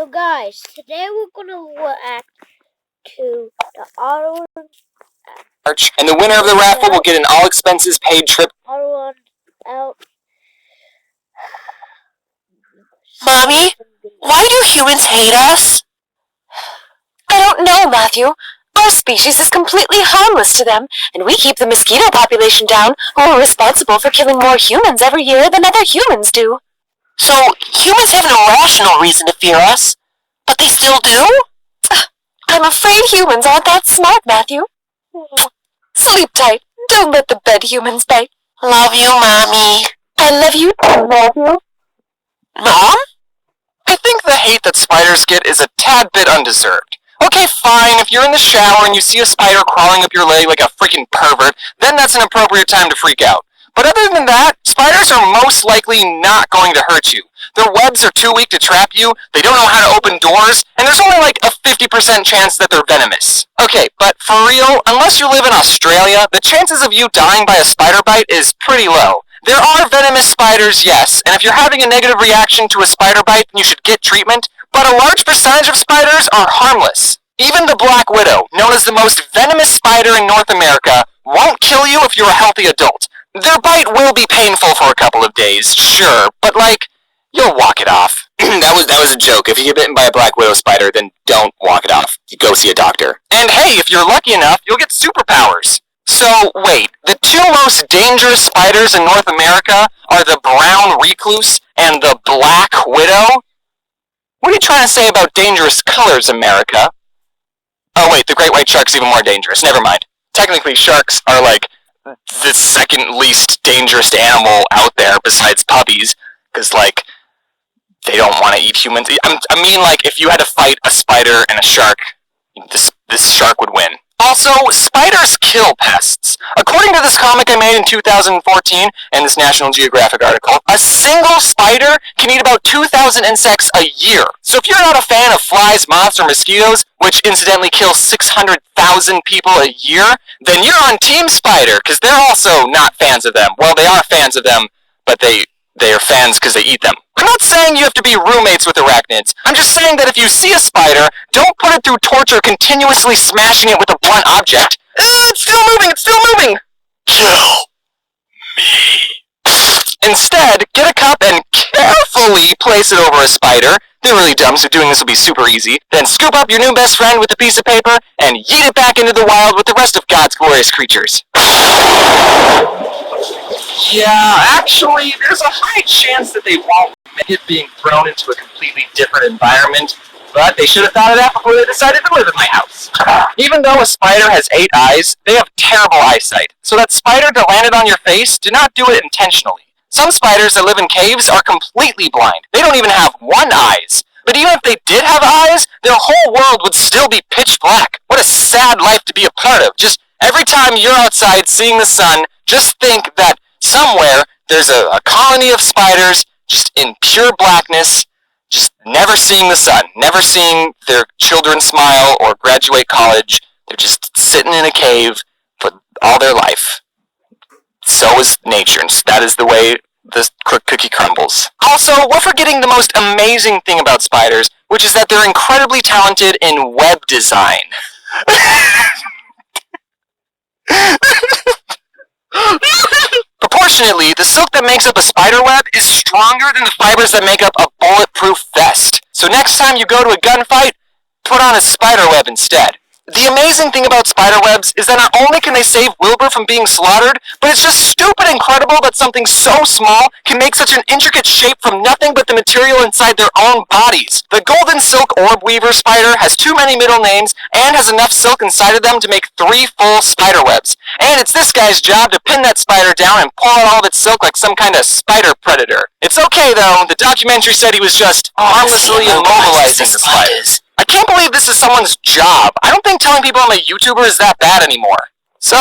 So guys, today we're gonna react to the Auto March, and the winner of the raffle will get an all-expenses-paid trip. Auto out. Mommy, why do humans hate us? I don't know, Matthew. Our species is completely harmless to them, and we keep the mosquito population down, who are responsible for killing more humans every year than other humans do. So, humans have an irrational reason to fear us, but they still do? I'm afraid humans aren't that smart, Matthew. Sleep tight. Don't let the bed humans bite. Love you, Mommy. I love you too, Matthew. Mom? I think the hate that spiders get is a tad bit undeserved. Okay, fine, if you're in the shower and you see a spider crawling up your leg like a freaking pervert, then that's an appropriate time to freak out. But other than that, spiders are most likely not going to hurt you. Their webs are too weak to trap you, they don't know how to open doors, and there's only like a 50% chance that they're venomous. Okay, but for real, unless you live in Australia, the chances of you dying by a spider bite is pretty low. There are venomous spiders, yes, and if you're having a negative reaction to a spider bite, then you should get treatment, but a large percentage of spiders are harmless. Even the black widow, known as the most venomous spider in North America, won't kill you if you're a healthy adult. Their bite will be painful for a couple of days, sure, but like, you'll walk it off. that was a joke. If you get bitten by a black widow spider, then don't walk it off. You go see a doctor. And hey, if you're lucky enough, you'll get superpowers. So, wait, the two most dangerous spiders in North America are the brown recluse and the black widow? What are you trying to say about dangerous colors, America? Oh wait, the great white shark's even more dangerous. Never mind. Technically, sharks are like the second least dangerous animal out there besides puppies, because like, they don't want to eat humans. I mean, like, if you had to fight a spider and a shark, this shark would win. Also, spiders kill pests. According to this comic I made in 2014 and this National Geographic article, a single spider can eat about 2,000 insects a year. So if you're not a fan of flies, moths, or mosquitoes, which incidentally kill 600,000 people a year, then you're on Team Spider, because they're also not fans of them. Well, they are fans of them, but they are fans because they eat them. I'm not saying you have to be roommates with arachnids. I'm just saying that if you see a spider, don't put it through torture continuously smashing it with a blunt object. It's still moving! It's still moving! Kill me. Instead, get a cup and carefully place it over a spider. They're really dumb, so doing this will be super easy. Then scoop up your new best friend with a piece of paper and yeet it back into the wild with the rest of God's glorious creatures. Yeah, actually, there's a high chance that they won't make it being thrown into a completely different environment, but they should have thought of that before they decided to live in my house. Even though a spider has 8 eyes, they have terrible eyesight, so that spider that landed on your face did not do it intentionally. Some spiders that live in caves are completely blind. They don't even have 1 eye. But even if they did have eyes, their whole world would still be pitch black. What a sad life to be a part of. Just every time you're outside seeing the sun, just think that somewhere there's a colony of spiders just in pure blackness, just never seeing the sun, never seeing their children smile or graduate college. They're just sitting in a cave for all their life. So is nature, and that is the way the cookie crumbles. Also, we're forgetting the most amazing thing about spiders, which is that they're incredibly talented in web design. Proportionately, the silk that makes up a spider web is stronger than the fibers that make up a bulletproof vest. So next time you go to a gunfight, put on a spider web instead. The amazing thing about spider webs is that not only can they save Wilbur from being slaughtered, but it's just stupid incredible that something so small can make such an intricate shape from nothing but the material inside their own bodies. The golden silk orb weaver spider has too many middle names and has enough silk inside of them to make 3 full spider webs. And it's this guy's job to pin that spider down and pull out all of its silk like some kind of spider predator. It's okay though, the documentary said he was just harmlessly immobilizing the spiders. I can't believe this is someone's job. I don't think telling people I'm a YouTuber is that bad anymore. So,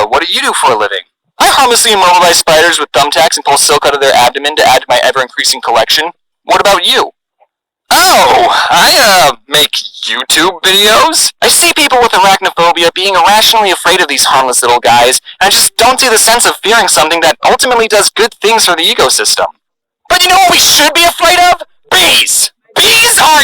what do you do for a living? I harmlessly immobilize spiders with thumbtacks and pull silk out of their abdomen to add to my ever-increasing collection. What about you? Oh, I, make YouTube videos? I see people with arachnophobia being irrationally afraid of these harmless little guys, and I just don't see the sense of fearing something that ultimately does good things for the ecosystem. But you know what we should be afraid of? Bees! Bees are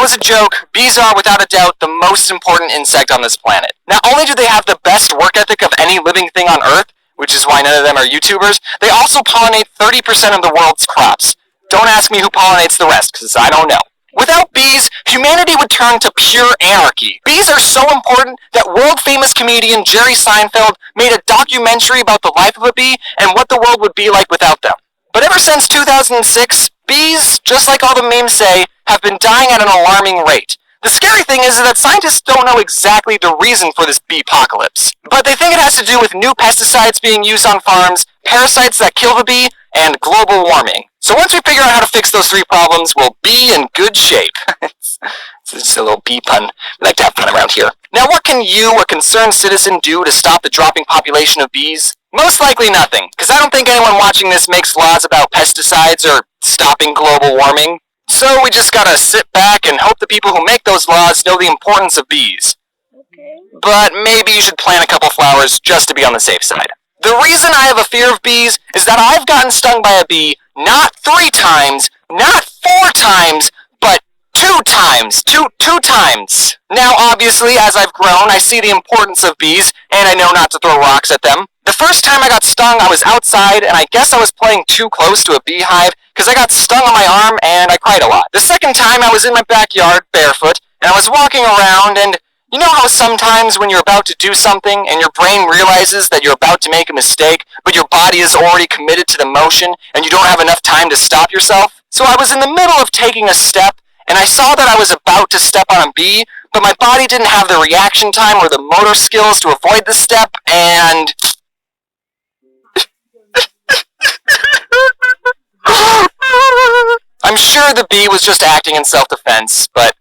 was a joke, bees are, without a doubt, the most important insect on this planet. Not only do they have the best work ethic of any living thing on Earth, which is why none of them are YouTubers, they also pollinate 30% of the world's crops. Don't ask me who pollinates the rest, because I don't know. Without bees, humanity would turn to pure anarchy. Bees are so important that world-famous comedian Jerry Seinfeld made a documentary about the life of a bee and what the world would be like without them. But ever since 2006, bees, just like all the memes say, have been dying at an alarming rate. The scary thing is that scientists don't know exactly the reason for this bee-apocalypse, but they think it has to do with new pesticides being used on farms, parasites that kill the bee, and global warming. So once we figure out how to fix those three problems, we'll be in good shape. It's just a little bee pun. We like to have fun around here. Now what can you, a concerned citizen, do to stop the dropping population of bees? Most likely nothing, because I don't think anyone watching this makes laws about pesticides or stopping global warming. So we just gotta sit back and hope the people who make those laws know the importance of bees. Okay. But maybe you should plant a couple flowers just to be on the safe side. The reason I have a fear of bees is that I've gotten stung by a bee not 3 times, not 4 times, but 2 times. Two times. Now, obviously, as I've grown, I see the importance of bees, and I know not to throw rocks at them. The first time I got stung, I was outside, and I guess I was playing too close to a beehive, because I got stung on my arm, and I cried a lot. The second time, I was in my backyard, barefoot, and I was walking around, and you know how sometimes when you're about to do something and your brain realizes that you're about to make a mistake, but your body is already committed to the motion and you don't have enough time to stop yourself? So I was in the middle of taking a step and I saw that I was about to step on a bee, but my body didn't have the reaction time or the motor skills to avoid the step, and I'm sure the bee was just acting in self-defense, but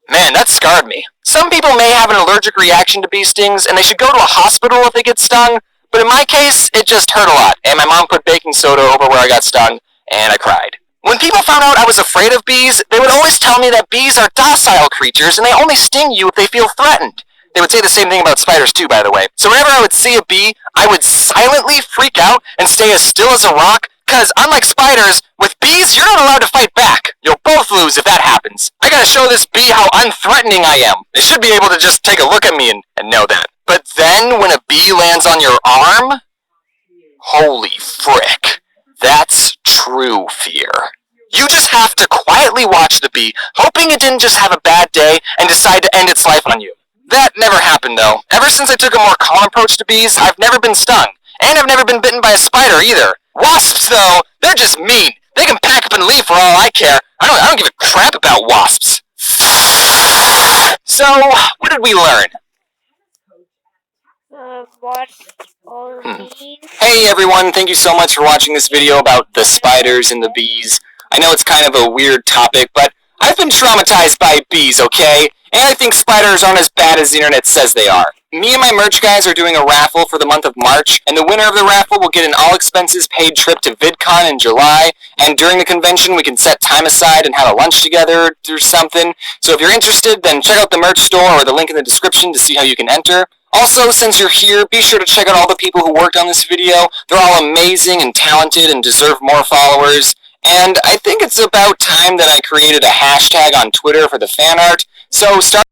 man, that scarred me. Some people may have an allergic reaction to bee stings, and they should go to a hospital if they get stung, but in my case, it just hurt a lot, and my mom put baking soda over where I got stung, and I cried. When people found out I was afraid of bees, they would always tell me that bees are docile creatures, and they only sting you if they feel threatened. They would say the same thing about spiders too, by the way. So whenever I would see a bee, I would silently freak out and stay as still as a rock, because unlike spiders, with bees, you're not allowed to fight back. You'll both lose if that happens. I gotta show this bee how unthreatening I am. They should be able to just take a look at me and know that. But then, when a bee lands on your arm, holy frick, that's true fear. You just have to quietly watch the bee, hoping it didn't just have a bad day and decide to end its life on you. That never happened, though. Ever since I took a more calm approach to bees, I've never been stung. And I've never been bitten by a spider, either. Wasps, though, they're just mean. They can pack up and leave for all I care. I don't give a crap about wasps. So, what did we learn? Watch all bees. Hey everyone, thank you so much for watching this video about the spiders and the bees. I know it's kind of a weird topic, but I've been traumatized by bees, okay? And I think spiders aren't as bad as the internet says they are. Me and my merch guys are doing a raffle for the month of March, and the winner of the raffle will get an all-expenses-paid trip to VidCon in July, and during the convention we can set time aside and have a lunch together or something. So if you're interested, then check out the merch store or the link in the description to see how you can enter. Also, since you're here, be sure to check out all the people who worked on this video. They're all amazing and talented and deserve more followers. And I think it's about time that I created a hashtag on Twitter for the fan art. So start